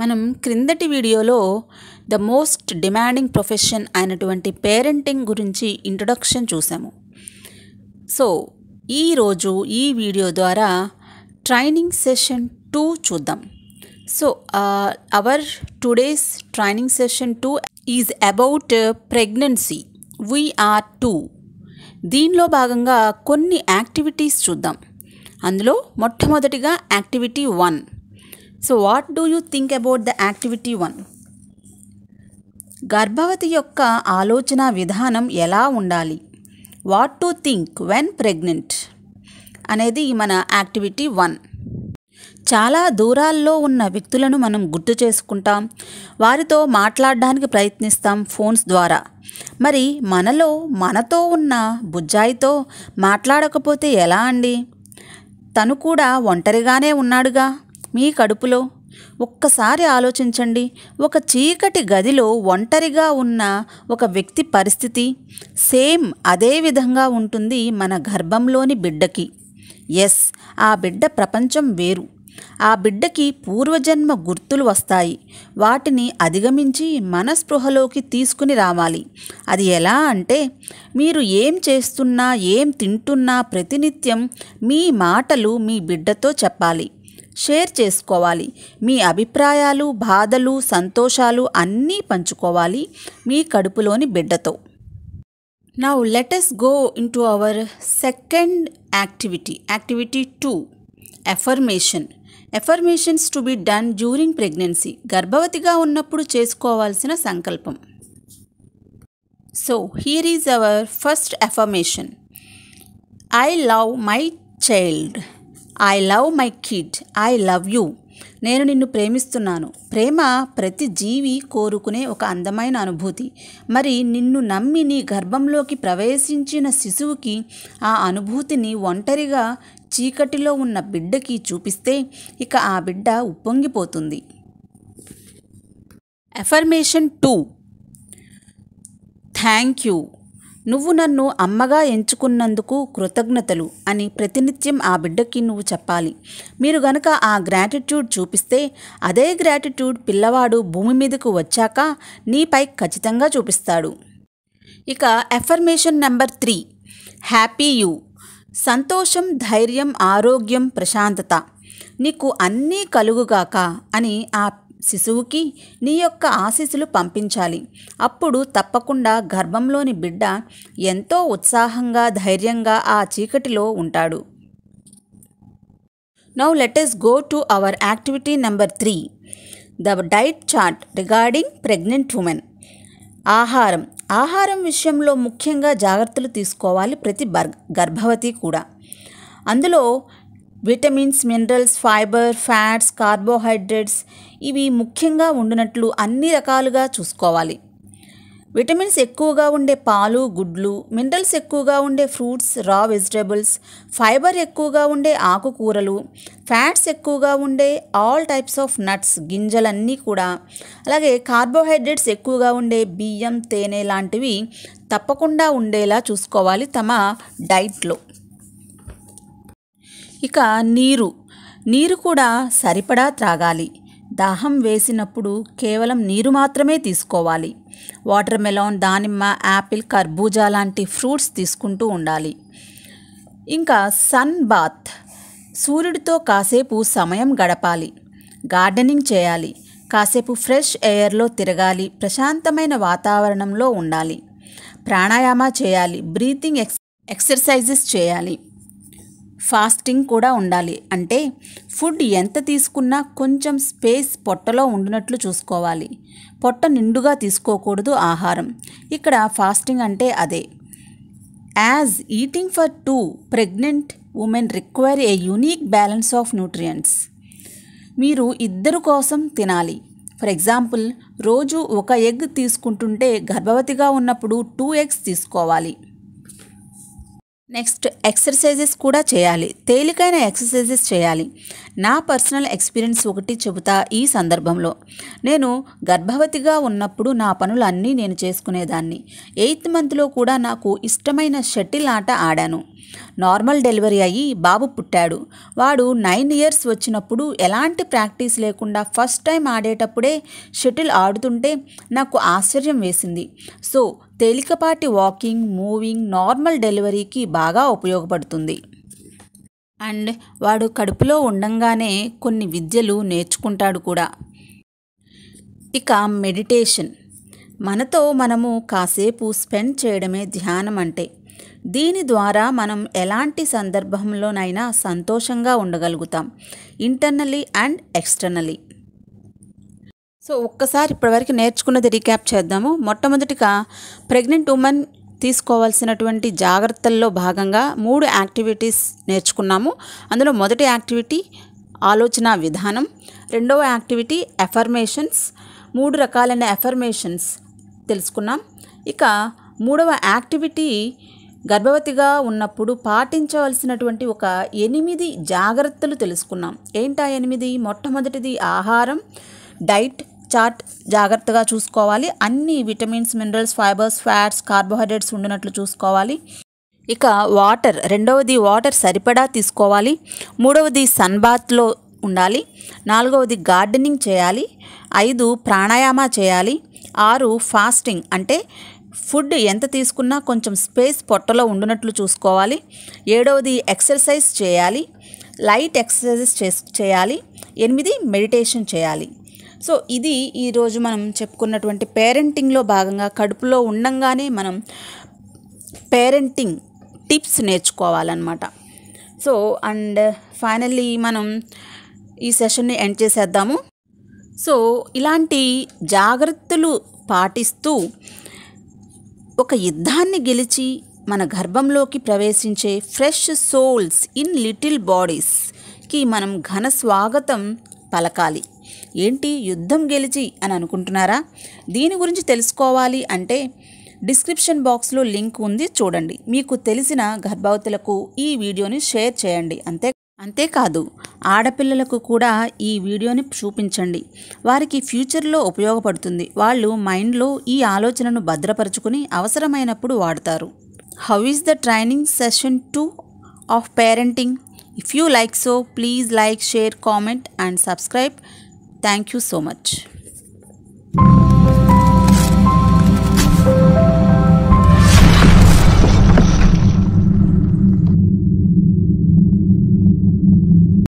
మనం క్రిందటి వీడియోలో ద మోస్ట్ డిమాండింగ్ ప్రొఫెషన్ అయినటువంటి పేరెంటింగ్ గురించి ఇంట్రొడక్షన్ చూసాము. సో ఈరోజు ఈ వీడియో ద్వారా ట్రైనింగ్ సెషన్ 2 చూద్దాం. So our today's training session 2 is about pregnancy VR2. దీనిలో భాగంగా కొన్ని యాక్టివిటీస్ చూద్దాం. అందులో మొట్టమొదటిగా activity 1. So what do you think about the activity 1? గర్భవతి యొక్క ఆలోచన విధానం ఎలా ఉండాలి? What to think when pregnant అనేది మన యాక్టివిటీ 1. చాలా దూరాల్లో ఉన్న వ్యక్తులను మనం గుర్తు చేసుకుంటాం, వారితో మాట్లాడడానికి ప్రయత్నిస్తాం ఫోన్స్ ద్వారా. మరి మనతో ఉన్న బుజ్జాయితో మాట్లాడకపోతే ఎలా అండి? తను కూడా ఒంటరిగానే ఉన్నాడుగా మీ కడుపులో. ఒక్కసారి ఆలోచించండి, ఒక చీకటి గదిలో ఒంటరిగా ఉన్న ఒక వ్యక్తి పరిస్థితి సేమ్ అదే విధంగా ఉంటుంది మన గర్భంలోని బిడ్డకి. ఎస్, ఆ బిడ్డ ప్రపంచం వేరు. ఆ బిడ్డకి పూర్వజన్మ గుర్తులు వస్తాయి. వాటిని అధిగమించి మనస్పృహలోకి తీసుకుని రావాలి. అది ఎలా అంటే, మీరు ఏం చేస్తున్నా, ఏం తింటున్నా ప్రతినిత్యం మీ మాటలు మీ బిడ్డతో చెప్పాలి, షేర్ చేసుకోవాలి. మీ అభిప్రాయాలు, బాధలు, సంతోషాలు అన్నీ పంచుకోవాలి మీ కడుపులోని బిడ్డతో. Now let us go into our second activity, activity 2, affirmation. Affirmations to be done during pregnancy. గర్భవతిగా ఉన్నప్పుడు చేసుకోవాల్సిన సంకల్పం. So here is our first affirmation. I love my child. I love my kid. I love you. నేను నిన్ను ప్రేమిస్తున్నాను. ప్రేమ ప్రతి జీవి కోరుకునే ఒక అందమైన అనుభూతి. మరి నిన్ను నమ్మి నీ గర్భంలోకి ప్రవేశించిన శిశువుకి ఆ అనుభూతిని ఒంటరిగా చీకటిలో ఉన్న బిడ్డకి చూపిస్తే ఇక ఆ బిడ్డ ఉప్పొంగిపోతుంది. అఫర్మేషన్ 2. Thank you. నువ్వు నన్ను అమ్మగా ఎంచుకున్నందుకు కృతజ్ఞతలు అని ప్రతినిత్యం ఆ బిడ్డకి నువ్వు చెప్పాలి. మీరు గనక ఆ గ్రాటిట్యూడ్ చూపిస్తే అదే గ్రాటిట్యూడ్ పిల్లవాడు భూమి మీదకు వచ్చాక నీపై ఖచ్చితంగా చూపిస్తాడు. ఇక అఫర్మేషన్ నెంబర్ 3. Happy you. సంతోషం, ధైర్యం, ఆరోగ్యం, ప్రశాంతత నీకు అన్నీ కలుగుగాక అని ఆ శిశువుకి నీ యొక్క ఆశీస్సులు పంపించాలి. అప్పుడు తప్పకుండా గర్భంలోని బిడ్డ ఎంతో ఉత్సాహంగా, ధైర్యంగా ఆ చీకటిలో ఉంటాడు. Now let us go to our activity number 3, the diet chart regarding pregnant women. ఆహారం విషయంలో ముఖ్యంగా జాగ్రత్తలు తీసుకోవాలి ప్రతి గర్భవతి కూడా. అందులో vitamins, minerals, fibre, fats, carbohydrates ఇవి ముఖ్యంగా ఉండినట్లు అన్ని రకాలుగా చూసుకోవాలి. విటమిన్స్ ఎక్కువగా ఉండే పాలు, గుడ్లు, మినరల్స్ ఎక్కువగా ఉండే ఫ్రూట్స్, రా వెజిటేబుల్స్, ఫైబర్ ఎక్కువగా ఉండే ఆకుకూరలు, ఫ్యాట్స్ ఎక్కువగా ఉండే ఆల్ టైప్స్ ఆఫ్ నట్స్, గింజలన్నీ కూడా, అలాగే కార్బోహైడ్రేట్స్ ఎక్కువగా ఉండే బియ్యం, తేనె లాంటివి తప్పకుండా ఉండేలా చూసుకోవాలి తమ డైట్లో. ఇక నీరు కూడా సరిపడా త్రాగాలి. దాహం వేసినప్పుడు కేవలం నీరు మాత్రమే తీసుకోవాలి. వాటర్ మెలాన్, దానిమ్మ, యాపిల్, కర్బూజా లాంటి ఫ్రూట్స్ తీసుకుంటూ ఉండాలి. ఇంకా సన్ బాత్, సూర్యుడితో కాసేపు సమయం గడపాలి. గార్డెనింగ్ చేయాలి. కాసేపు ఫ్రెష్ ఎయిర్లో తిరగాలి. ప్రశాంతమైన వాతావరణంలో ఉండాలి. ప్రాణాయామ చేయాలి. బ్రీతింగ్ ఎక్సర్సైజెస్ చేయాలి. ఫాస్టింగ్ కూడా ఉండాలి. అంటే ఫుడ్ ఎంత తీసుకున్నా కొంచెం స్పేస్ పొట్టలో ఉండినట్లు చూసుకోవాలి. పొట్ట నిండుగా తీసుకోకూడదు ఆహారం. ఇక్కడ ఫాస్టింగ్ అంటే అదే. As eating for 2 pregnant women require a unique balance of nutrients. మీరు 2 కోసం తినాలి. ఫర్ ఎగ్జాంపుల్, రోజు 1 ఎగ్ తీసుకుంటుంటే గర్భవతిగా ఉన్నప్పుడు 2 eggs తీసుకోవాలి. నెక్స్ట్ ఎక్సర్సైజెస్ కూడా చేయాలి. తేలికైన ఎక్సర్సైజెస్ చేయాలి. నా పర్సనల్ ఎక్స్పీరియన్స్ ఒకటి చెబుతా ఈ సందర్భంలో. నేను గర్భవతిగా ఉన్నప్పుడు నా పనులన్నీ నేను చేసుకునేదాన్ని. 8th మంత్లో కూడా నాకు ఇష్టమైన షటిల్ ఆట ఆడాను. నార్మల్ డెలివరీ అయ్యి బాబు పుట్టాడు. వాడు 9 ఇయర్స్ వచ్చినప్పుడు ఎలాంటి ప్రాక్టీస్ లేకుండా ఫస్ట్ టైం ఆడేటప్పుడే షటిల్ ఆడుతుంటే నాకు ఆశ్చర్యం వేసింది. సో తేలికపాటి వాకింగ్, మూవింగ్ నార్మల్ డెలివరీకి బాగా ఉపయోగపడుతుంది. అండ్ వాడు కడుపులో ఉండంగానే కొన్ని విద్యలు నేర్చుకుంటాడు కూడా. ఇక మెడిటేషన్, మనతో మనము కాసేపు స్పెండ్ చేయడమే ధ్యానం అంటే. దీని ద్వారా మనం ఎలాంటి సందర్భంలోనైనా సంతోషంగా ఉండగలుగుతాం, ఇంటర్నల్లీ అండ్ ఎక్స్టర్నల్లీ. సో ఒక్కసారి ఇప్పటివరకు నేర్చుకున్నది రీక్యాప్ చేద్దాము. మొట్టమొదటిగా ప్రెగ్నెంట్ ఉమెన్ తీసుకోవాల్సినటువంటి జాగ్రత్తల్లో భాగంగా 3 యాక్టివిటీస్ నేర్చుకున్నాము. అందులో మొదటి యాక్టివిటీ ఆలోచన విధానం, రెండవ యాక్టివిటీ ఎఫర్మేషన్స్, 3 రకాలైన ఎఫర్మేషన్స్ తెలుసుకున్నాం. ఇక మూడవ యాక్టివిటీ గర్భవతిగా ఉన్నప్పుడు పాటించవలసినటువంటి ఒక 8 జాగ్రత్తలు తెలుసుకున్నాం. ఏంటా 8? మొట్టమొదటిది ఆహారం, డైట్ చార్ట్ జాగ్రత్తగా చూసుకోవాలి. అన్ని vitamins, minerals, fibres, fats, carbohydrates ఉండినట్లు చూసుకోవాలి. ఇక వాటర్, రెండవది వాటర్ సరిపడా తీసుకోవాలి. మూడవది సన్ బాత్లో ఉండాలి. 4వది గార్డెనింగ్ చేయాలి. 5 ప్రాణాయామ చేయాలి. 6 ఫాస్టింగ్ అంటే ఫుడ్ ఎంత తీసుకున్నా కొంచెం స్పేస్ పొట్టలో ఉండినట్లు చూసుకోవాలి. 7వది ఎక్సర్సైజ్ చేయాలి, లైట్ ఎక్సర్సైజెస్ చేయాలి. 8 మెడిటేషన్ చేయాలి. సో ఇది ఈరోజు మనం చెప్పుకున్నటువంటి పేరెంటింగ్లో భాగంగా కడుపులో ఉండంగానే మనం పేరెంటింగ్ టిప్స్ నేర్చుకోవాలన్నమాట. సో అండ్ ఫైనల్లీ మనం ఈ సెషన్ని ఎండ్ చేసేద్దాము. సో ఇలాంటి జాగ్రత్తలు పాటిస్తూ ఒక యుద్ధాన్ని గెలిచి మన గర్భంలోకి ప్రవేశించే ఫ్రెష్ సోల్స్ ఇన్ లిటిల్ బాడీస్కి మనం ఘన స్వాగతం పలకాలి. ఏంటి యుద్ధం గెలిచి అని అనుకుంటున్నారా? దీని గురించి తెలుసుకోవాలి అంటే డిస్క్రిప్షన్ బాక్స్లో లింక్ ఉంది, చూడండి. మీకు తెలిసిన గర్భవతులకు ఈ వీడియోని షేర్ చేయండి. అంతేకాదు ఆడపిల్లలకు కూడా ఈ వీడియోని చూపించండి. వారికి ఫ్యూచర్లో ఉపయోగపడుతుంది. వాళ్ళు మైండ్లో ఈ ఆలోచనను భద్రపరుచుకుని అవసరమైనప్పుడు వాడతారు. How is the training session 2 of parenting? If you like so, please like, share, comment and subscribe. Thank you so much.